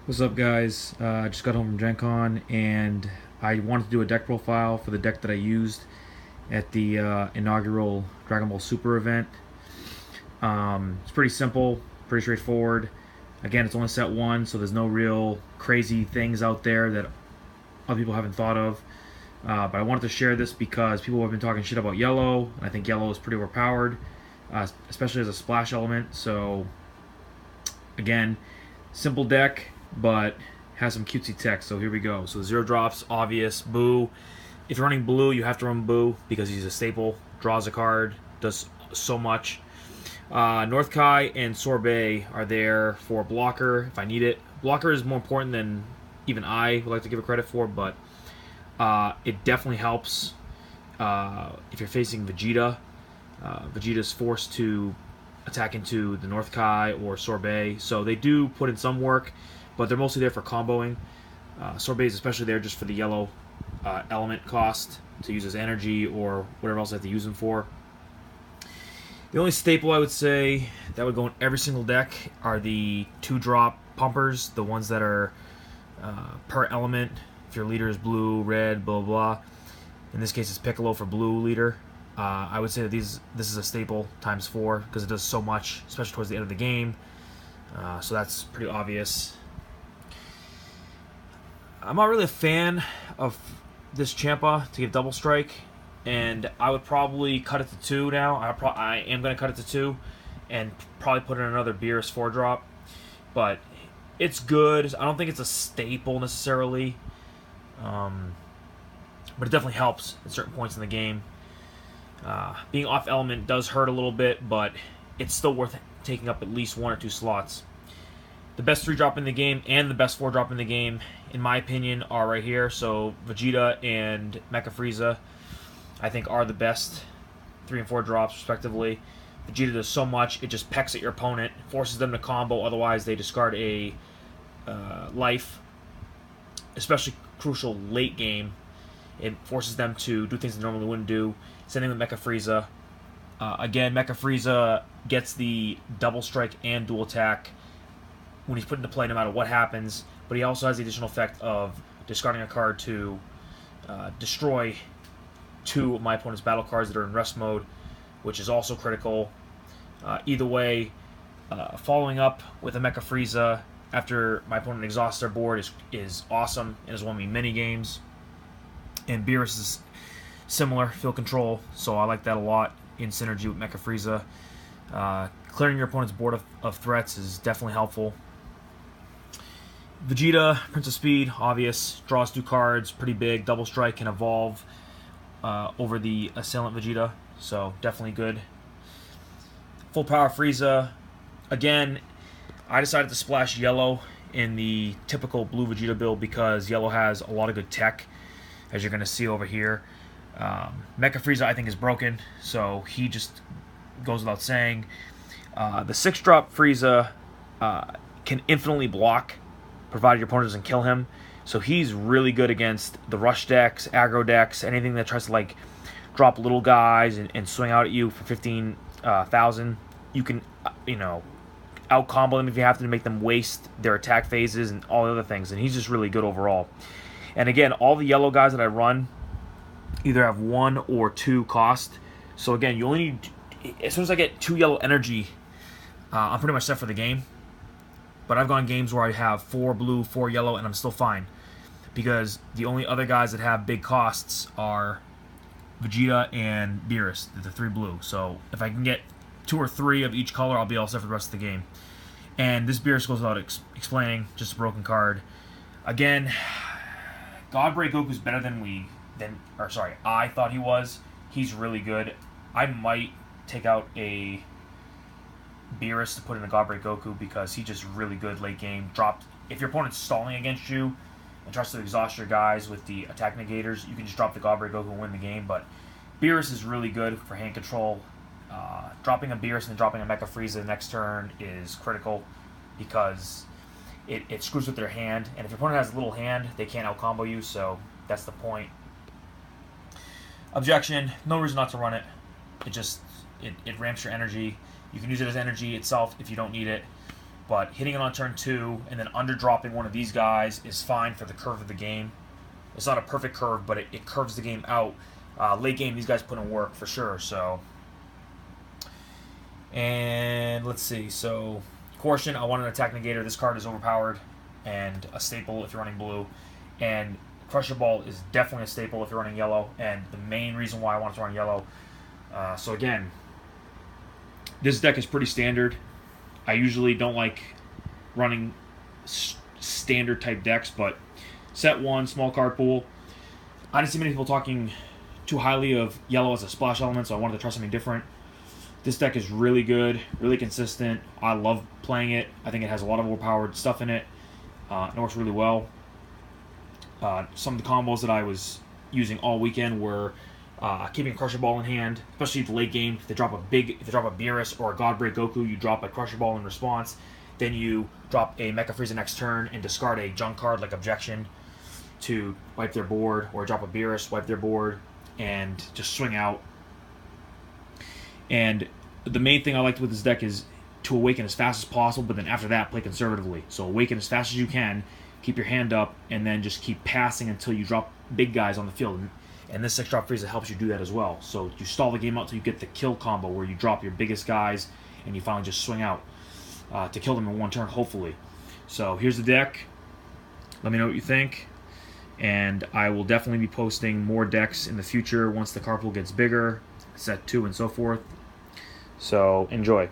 What's up, guys? I just got home from Gen Con and I wanted to do a deck profile for the deck that I used at the inaugural Dragon Ball Super event. It's pretty simple, pretty straightforward. Again, it's only set one, so there's no real crazy things out there that other people haven't thought of. But I wanted to share this because people have been talking shit about yellow, and I think yellow is pretty overpowered, especially as a splash element. So, again, simple deck, but has some cutesy text. So here we go. So zero drops, obvious. Boo. If you're running blue, you have to run Boo because he's a staple. Draws a card, does so much. North Kai and Sorbet are there for blocker if I need it. Blocker is more important than even I would like to give it credit for, but it definitely helps if you're facing Vegeta. Vegeta's forced to attack into the North Kai or Sorbet, so they do put in some work, but they're mostly there for comboing. Sorbet is especially there just for the yellow element cost to use as energy or whatever else I have to use them for. The only staple I would say that would go in every single deck are the 2-drop pumpers, the ones that are per element. If your leader is blue, red, blah, blah, blah. In this case, it's Piccolo for blue leader. I would say that this is a staple times 4 because it does so much, especially towards the end of the game. So that's pretty obvious. I'm not really a fan of this Champa to give double strike, and I would probably cut it to 2 now. I am going to cut it to 2 and probably put in another Beerus 4-drop. But it's good. I don't think it's a staple necessarily. But it definitely helps at certain points in the game. Being off element does hurt a little bit, but it's still worth taking up at least 1 or 2 slots. The best 3-drop in the game and the best 4-drop in the game, in my opinion, are right here. So Vegeta and Mecha Frieza, I think, are the best 3 and 4 drops, respectively. Vegeta does so much, it just pecks at your opponent, forces them to combo, otherwise they discard a life. Especially crucial late game. It forces them to do things they normally wouldn't do. Sending with Mecha Frieza. Again, Mecha Frieza gets the double strike and dual attack when he's put into play no matter what happens, but he also has the additional effect of discarding a card to destroy 2 of my opponent's battle cards that are in rest mode, which is also critical. Either way, following up with a Mecha Frieza after my opponent exhausts their board is awesome and has won me many games. And Beerus is similar, field control, so I like that a lot in synergy with Mecha Frieza. Clearing your opponent's board of threats is definitely helpful. Vegeta, Prince of Speed, obvious, draws 2 cards, pretty big, double strike, can evolve over the Assailant Vegeta, so definitely good. Full power Frieza, again, I decided to splash yellow in the typical blue Vegeta build because yellow has a lot of good tech, as you're going to see over here. Mecha Frieza, I think, is broken, so he just goes without saying. The 6-drop Frieza can infinitely block, provided your opponent doesn't kill him. So he's really good against the rush decks, aggro decks, anything that tries to like drop little guys and swing out at you for 15,000. You can, out combo them if you have to make them waste their attack phases and all the other things. And he's just really good overall. And again, all the yellow guys that I run either have 1 or 2 cost. So again, you only need, as soon as I get 2 yellow energy, I'm pretty much set for the game. But I've gone games where I have 4 blue, 4 yellow, and I'm still fine. Because the only other guys that have big costs are Vegeta and Beerus, the 3 blue. So if I can get 2 or 3 of each color, I'll be all set for the rest of the game. And this Beerus goes without explaining, just a broken card. Again, Godbreak Goku's better than I thought he was. He's really good. I might take out a Beerus to put in a Godbreak Goku because he's just really good late game. If your opponent's stalling against you and tries to exhaust your guys with the attack negators, you can just drop the Godbreak Goku and win the game. But Beerus is really good for hand control. Dropping a Beerus and then dropping a Mecha Frieza the next turn is critical because it screws with their hand. And if your opponent has a little hand, they can't out-combo you, so that's the point. Objection, no reason not to run it. It ramps your energy. You can use it as energy itself if you don't need it. but hitting it on turn 2 and then underdropping one of these guys is fine for the curve of the game. It's not a perfect curve, but it curves the game out. Late game, these guys put in work for sure. So, and let's see. So, Caution, I want an attack negator. This card is overpowered and a staple if you're running blue. And Crusher Ball is definitely a staple if you're running yellow. And the main reason why I want to run yellow. So again, this deck is pretty standard. I usually don't like running standard type decks, but set 1, small card pool. I didn't see many people talking too highly of yellow as a splash element, so I wanted to try something different. This deck is really good, really consistent. I love playing it. I think it has a lot of overpowered stuff in it. It works really well. Some of the combos that I was using all weekend were keeping a Crusher Ball in hand, especially at the late game. If they drop a Beerus or a Godbreak Goku, you drop a Crusher Ball in response. Then you drop a Mecha Frieza next turn and discard a junk card like Objection to wipe their board, or drop a Beerus, wipe their board, and just swing out. And the main thing I liked with this deck is to awaken as fast as possible, but then after that, play conservatively. So awaken as fast as you can, keep your hand up, and then just keep passing until you drop big guys on the field. And this 6-drop Frieza helps you do that as well. So you stall the game out until you get the kill combo where you drop your biggest guys and you finally just swing out to kill them in one turn, hopefully. So here's the deck. Let me know what you think. And I will definitely be posting more decks in the future once the card pool gets bigger, set 2 and so forth. So enjoy.